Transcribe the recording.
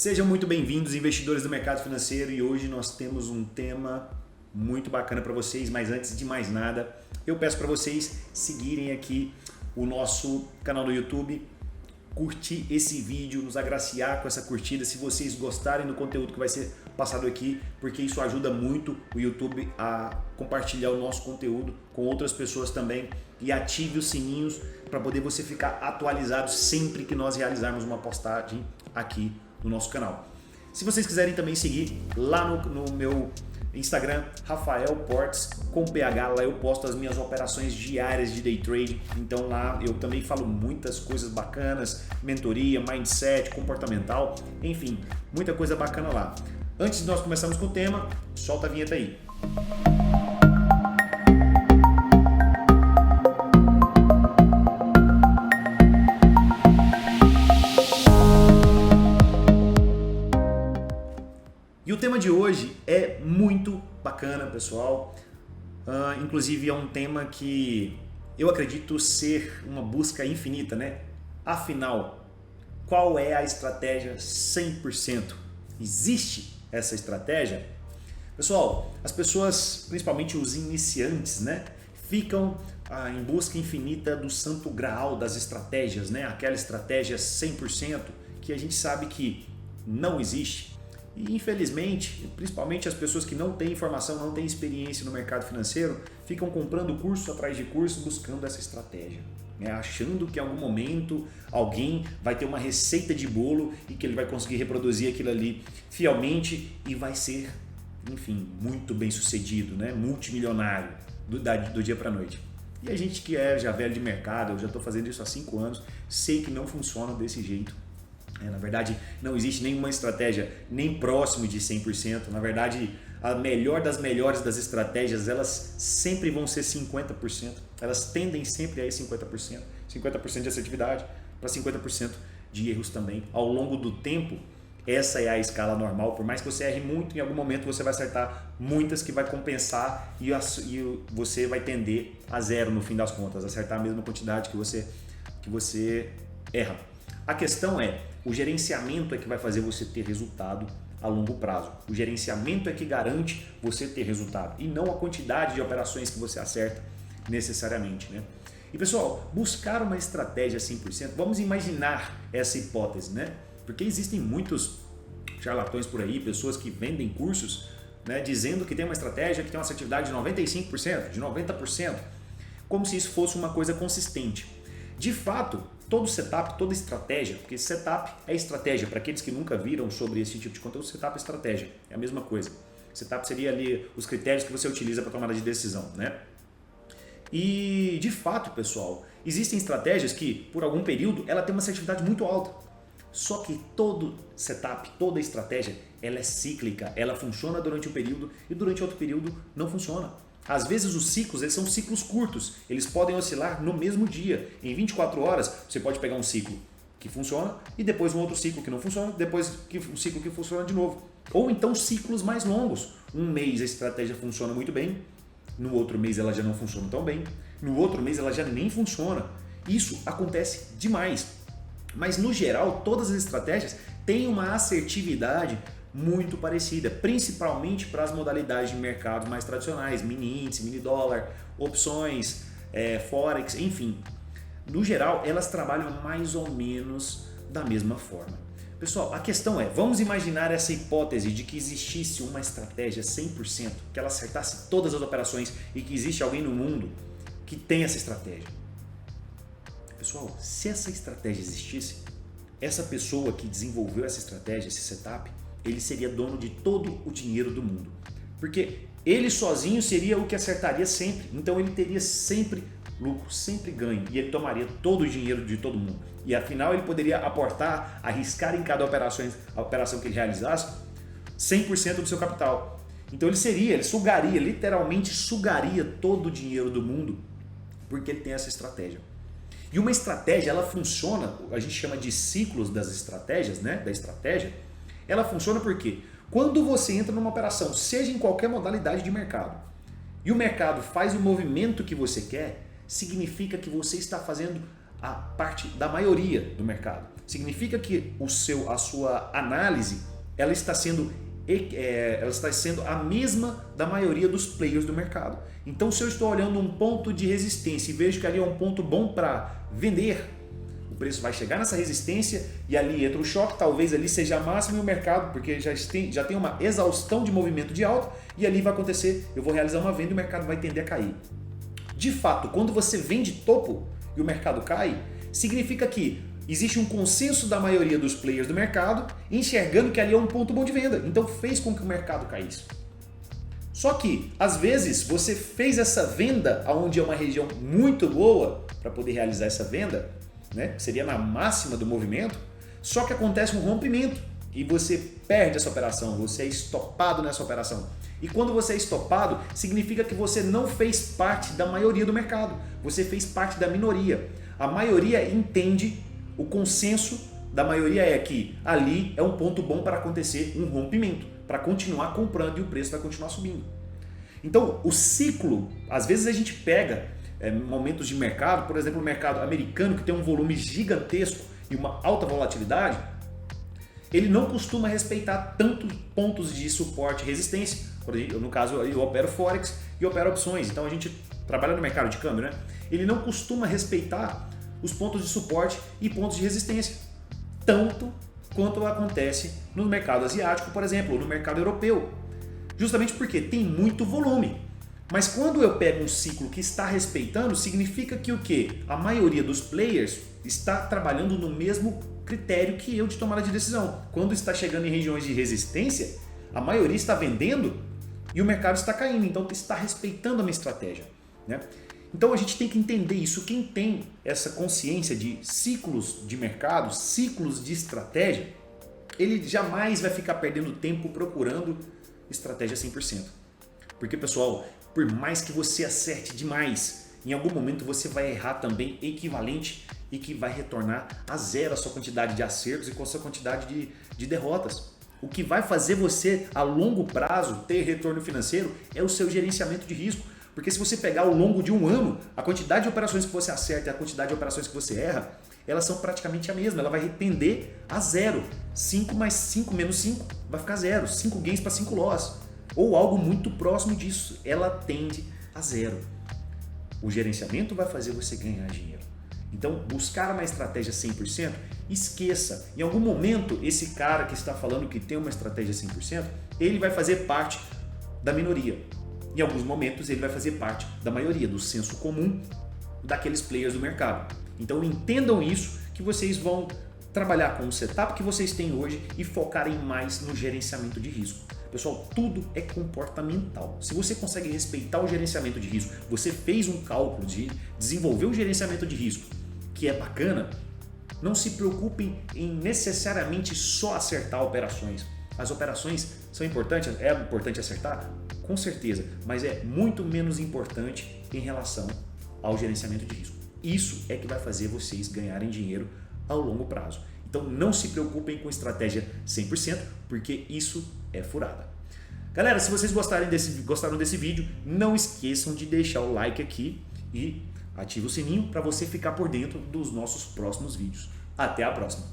Sejam muito bem-vindos, investidores do mercado financeiro, e hoje nós temos um tema muito bacana para vocês, mas antes de mais nada, eu peço para vocês seguirem aqui o nosso canal do YouTube, curtir esse vídeo, nos agraciar com essa curtida se vocês gostarem do conteúdo que vai ser passado aqui, porque isso ajuda muito o YouTube a compartilhar o nosso conteúdo com outras pessoas também, e ative os sininhos para poder você ficar atualizado sempre que nós realizarmos uma postagem aqui no nosso canal. Se vocês quiserem também seguir lá no meu Instagram, Rafael Portes com PH, lá eu posto as minhas operações diárias de day trade. Então lá eu também falo muitas coisas bacanas, mentoria, mindset, comportamental, enfim, muita coisa bacana lá. Antes de nós começarmos com o tema, solta a vinheta aí. E o tema de hoje é muito bacana, pessoal. Inclusive é um tema que eu acredito ser uma busca infinita, né? Afinal, qual é a estratégia 100%? Existe essa estratégia? Pessoal, as pessoas, principalmente os iniciantes, né? Ficam em busca infinita do santo graal das estratégias, né? Aquela estratégia 100% que a gente sabe que não existe. E infelizmente, principalmente as pessoas que não têm informação, não têm experiência no mercado financeiro, ficam comprando curso atrás de curso buscando essa estratégia, né? Achando que em algum momento alguém vai ter uma receita de bolo e que ele vai conseguir reproduzir aquilo ali fielmente e vai ser, enfim, muito bem sucedido, né? Multimilionário do dia para a noite. E a gente que é já velho de mercado, eu já estou fazendo isso há 5 anos, sei que não funciona desse jeito. Na verdade, não existe nenhuma estratégia nem próximo de 100%. Na verdade, a melhor das melhores das estratégias, elas sempre vão ser 50%. Elas tendem sempre a ir 50%. 50% de assertividade para 50% de erros também. Ao longo do tempo, essa é a escala normal. Por mais que você erre muito, em algum momento você vai acertar muitas que vai compensar e você vai tender a zero no fim das contas. Acertar a mesma quantidade que você erra. A questão é, o gerenciamento é que vai fazer você ter resultado a longo prazo. O gerenciamento é que garante você ter resultado e não a quantidade de operações que você acerta necessariamente, né? E pessoal, buscar uma estratégia 100%, vamos imaginar essa hipótese, né? Porque existem muitos charlatões por aí, pessoas que vendem cursos, né, dizendo que tem uma estratégia que tem uma assertividade de 95%, de 90%, como se isso fosse uma coisa consistente. De fato, todo setup, toda estratégia, porque setup é estratégia, para aqueles que nunca viram sobre esse tipo de conteúdo, setup é estratégia, é a mesma coisa. Setup seria ali os critérios que você utiliza para tomada de decisão, né? E de fato, pessoal, existem estratégias que, por algum período, ela tem uma assertividade muito alta. Só que todo setup, toda estratégia, ela é cíclica, ela funciona durante um período e durante outro período não funciona. Às vezes os ciclos, eles são ciclos curtos, eles podem oscilar no mesmo dia. Em 24 horas você pode pegar um ciclo que funciona e depois um outro ciclo que não funciona, depois um ciclo que funciona de novo. Ou então ciclos mais longos. Um mês a estratégia funciona muito bem, no outro mês ela já não funciona tão bem, no outro mês ela já nem funciona. Isso acontece demais. Mas no geral, todas as estratégias têm uma assertividade muito parecida, principalmente para as modalidades de mercado mais tradicionais, mini índice, mini dólar, opções, forex, enfim. No geral, elas trabalham mais ou menos da mesma forma. Pessoal, a questão é, vamos imaginar essa hipótese de que existisse uma estratégia 100%, que ela acertasse todas as operações e que existe alguém no mundo que tem essa estratégia. Pessoal, se essa estratégia existisse, essa pessoa que desenvolveu essa estratégia, esse setup, ele seria dono de todo o dinheiro do mundo. Porque ele sozinho seria o que acertaria sempre. Então ele teria sempre lucro, sempre ganho. E ele tomaria todo o dinheiro de todo mundo. E afinal ele poderia aportar, arriscar em cada operação que ele realizasse 100% do seu capital. Então ele sugaria, literalmente sugaria todo o dinheiro do mundo, porque ele tem essa estratégia. E uma estratégia, ela funciona, a gente chama de ciclos das estratégias, né? Da estratégia. Ela funciona porque quando você entra numa operação, seja em qualquer modalidade de mercado, e o mercado faz o movimento que você quer, significa que você está fazendo a parte da maioria do mercado. significa que a sua análise ela está sendo a mesma da maioria dos players do mercado. Então, se eu estou olhando um ponto de resistência e vejo que ali é um ponto bom para vender, o preço vai chegar nessa resistência e ali entra o choque, talvez ali seja a máxima e o mercado, porque já tem uma exaustão de movimento de alta e ali vai acontecer, eu vou realizar uma venda e o mercado vai tender a cair. De fato, quando você vende topo e o mercado cai, significa que existe um consenso da maioria dos players do mercado enxergando que ali é um ponto bom de venda. Então fez com que o mercado caísse. Só que, às vezes, você fez essa venda onde é uma região muito boa para poder realizar essa venda, né? Seria na máxima do movimento, só que acontece um rompimento e você perde essa operação, você é estopado nessa operação. E quando você é estopado, significa que você não fez parte da maioria do mercado, você fez parte da minoria. A maioria entende, o consenso da maioria é que ali é um ponto bom para acontecer um rompimento, para continuar comprando e o preço vai continuar subindo. Então, o ciclo, às vezes a gente pega momentos de mercado, por exemplo, o mercado americano que tem um volume gigantesco e uma alta volatilidade, ele não costuma respeitar tantos pontos de suporte e resistência. No caso, eu opero Forex e opero opções, então a gente trabalha no mercado de câmbio, né? Ele não costuma respeitar os pontos de suporte e pontos de resistência, tanto quanto acontece no mercado asiático, por exemplo, ou no mercado europeu. Justamente porque tem muito volume. Mas quando eu pego um ciclo que está respeitando, significa que o quê? A maioria dos players está trabalhando no mesmo critério que eu de tomada de decisão. Quando está chegando em regiões de resistência, a maioria está vendendo e o mercado está caindo, então está respeitando a minha estratégia, né? Então a gente tem que entender isso. Quem tem essa consciência de ciclos de mercado, ciclos de estratégia, ele jamais vai ficar perdendo tempo procurando estratégia 100%. Porque, pessoal, por mais que você acerte demais, em algum momento você vai errar também equivalente e que vai retornar a zero a sua quantidade de acertos e com a sua quantidade de derrotas. O que vai fazer você a longo prazo ter retorno financeiro é o seu gerenciamento de risco. Porque se você pegar ao longo de um ano, a quantidade de operações que você acerta e a quantidade de operações que você erra, elas são praticamente a mesma. Ela vai tender a zero. 5 mais 5 menos 5 vai ficar zero. 5 gains para 5 loss. Ou algo muito próximo disso. Ela tende a zero. O gerenciamento vai fazer você ganhar dinheiro. Então, buscar uma estratégia 100%, esqueça. Em algum momento, esse cara que está falando que tem uma estratégia 100%, ele vai fazer parte da minoria. Em alguns momentos ele vai fazer parte da maioria, do senso comum daqueles players do mercado. Então entendam isso, que vocês vão trabalhar com o setup que vocês têm hoje e focarem mais no gerenciamento de risco. Pessoal, tudo é comportamental. Se você consegue respeitar o gerenciamento de risco, você fez um cálculo de desenvolver o gerenciamento de risco, que é bacana, não se preocupem em necessariamente só acertar operações. As operações são importantes, é importante acertar? Com certeza, mas é muito menos importante em relação ao gerenciamento de risco. Isso é que vai fazer vocês ganharem dinheiro ao longo prazo. Então não se preocupem com estratégia 100%, porque isso é furada. Galera, se vocês gostaram desse vídeo, não esqueçam de deixar o like aqui e ative o sininho para você ficar por dentro dos nossos próximos vídeos. Até a próxima!